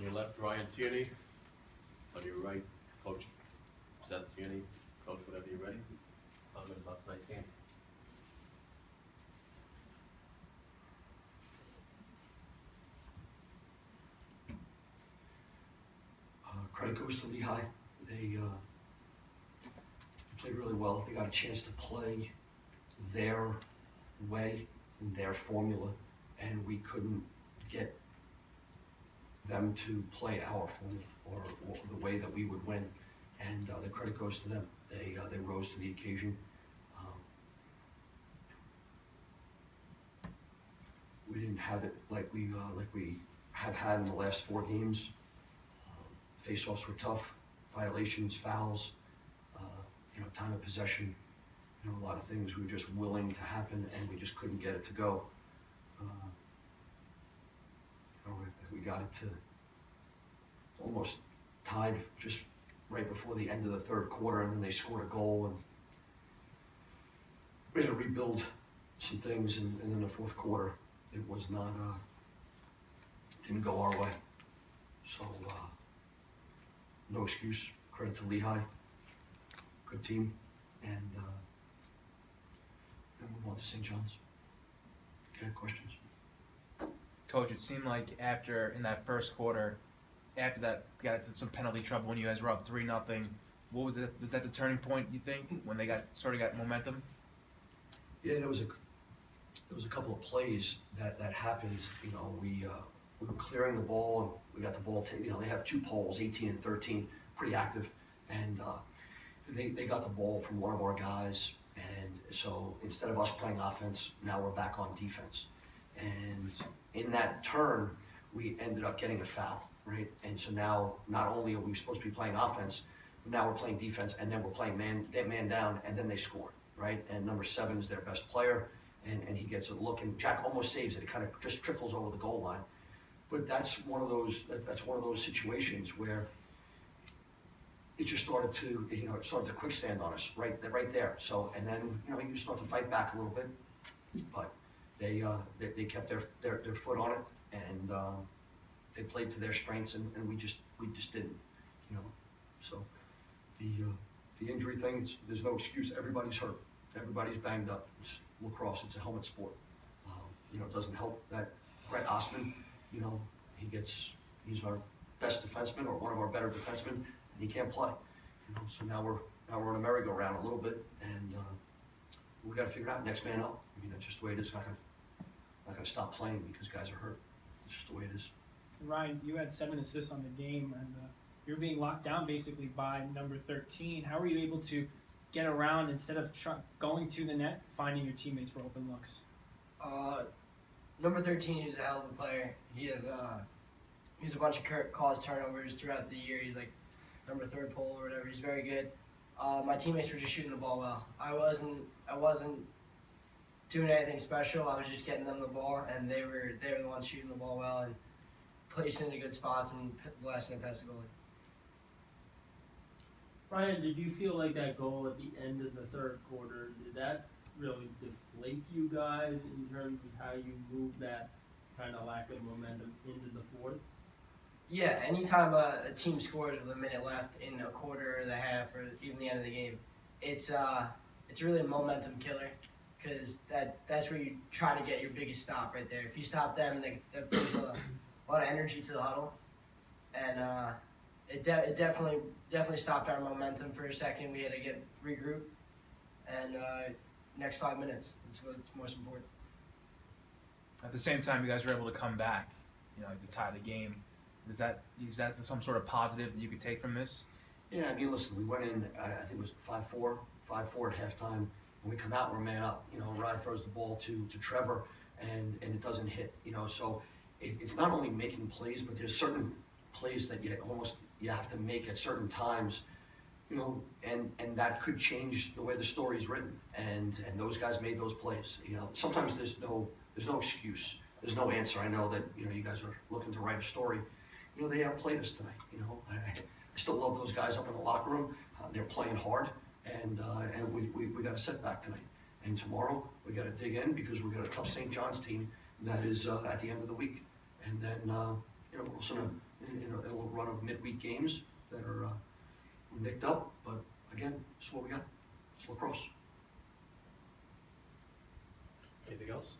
your left, Ryan Tierney. On your right, Coach Seth Tierney. Coach, whenever you're ready. Comment about tonight's game. Credit goes to Lehigh. They played really well. They got a chance to play their way, their formula, and we couldn't get them to play our formula or the way that we would win. And the credit goes to them. They rose to the occasion. We didn't have it like we have had in the last 4 games. Face-offs were tough, violations, fouls, time of possession, a lot of things we were just willing to happen, and we just couldn't get it to go. We got it to almost tied just right before the end of the 3rd quarter, and then they scored a goal, and we had to rebuild some things, and in the 4th quarter, it was not, didn't go our way. So, no excuse. Credit to Lehigh. Good team. And move on to St. John's. Okay, questions? Coach, it seemed like in that first quarter, after that, got into some penalty trouble when you guys were up 3-0. What was it? Was that the turning point, you think, when they got momentum? Yeah, there was a couple of plays that happened. We were clearing the ball, and we got the ball. They have 2 poles, 18 and 13, pretty active, and they got the ball from one of our guys, and so instead of us playing offense, now we're back on defense. And in that turn, we ended up getting a foul, right? And so now, not only are we supposed to be playing offense, but now we're playing defense, and then we're playing man down, and then they score, right? And number 7 is their best player, and he gets a look, and Jack almost saves it. It kind of just trickles over the goal line. But that's one of those situations where it just started to, it started to quicksand on us right there. So, and then, you start to fight back a little bit, but they kept their foot on it, and they played to their strengths, and we just didn't, So the injury thing, there's no excuse. Everybody's hurt. Everybody's banged up. It's lacrosse. It's a helmet sport. It doesn't help that Brett Osman, he's our best defenseman or one of our better defensemen, and he can't play. So now we're on a merry-go-round a little bit, and we got to figure it out. Next man up. That's just the way it is. Not gonna stop playing because guys are hurt. It's just the way it is. Ryan, you had 7 assists on the game, and you're being locked down basically by number 13. How were you able to get around instead of going to the net, finding your teammates for open looks? Number 13 is a hell of a player. He's a bunch of caused turnovers throughout the year. He's like number 3rd pole or whatever. He's very good. My teammates were just shooting the ball well. I wasn't doing anything special. I was just getting them the ball, and they were the ones shooting the ball well and placing it in good spots and blasting it past the goalie. Ryan, did you feel like that goal at the end of the 3rd quarter, did that really deflate you guys in terms of how you moved that kind of lack of momentum into the 4th? Yeah, anytime a team scores with a minute left in a quarter or the half or even the end of the game, it's really a momentum killer, because that's where you try to get your biggest stop right there. If you stop them, that brings a lot of energy to the huddle, and it definitely stopped our momentum for a second. We had to get regroup, and next 5 minutes is what's most important. At the same time, you guys were able to come back, to tie the game. Is that some sort of positive that you could take from this? Yeah, listen, we went in, I think it was 5-4 at halftime, and we come out, we're man up. Rye throws the ball to Trevor, and it doesn't hit. So it's not only making plays, but there's certain plays that you have to make at certain times, and that could change the way the story's written. And those guys made those plays. Sometimes there's no excuse. There's no answer. I know that you guys are looking to write a story. They outplayed us tonight. I still love those guys up in the locker room. They're playing hard, and we got a setback tonight. And tomorrow we got to dig in, because we got a tough St. John's team that is at the end of the week. And then we're also gonna in a little run of midweek games that are nicked up, but again, this is what we got. It's lacrosse. Anything else?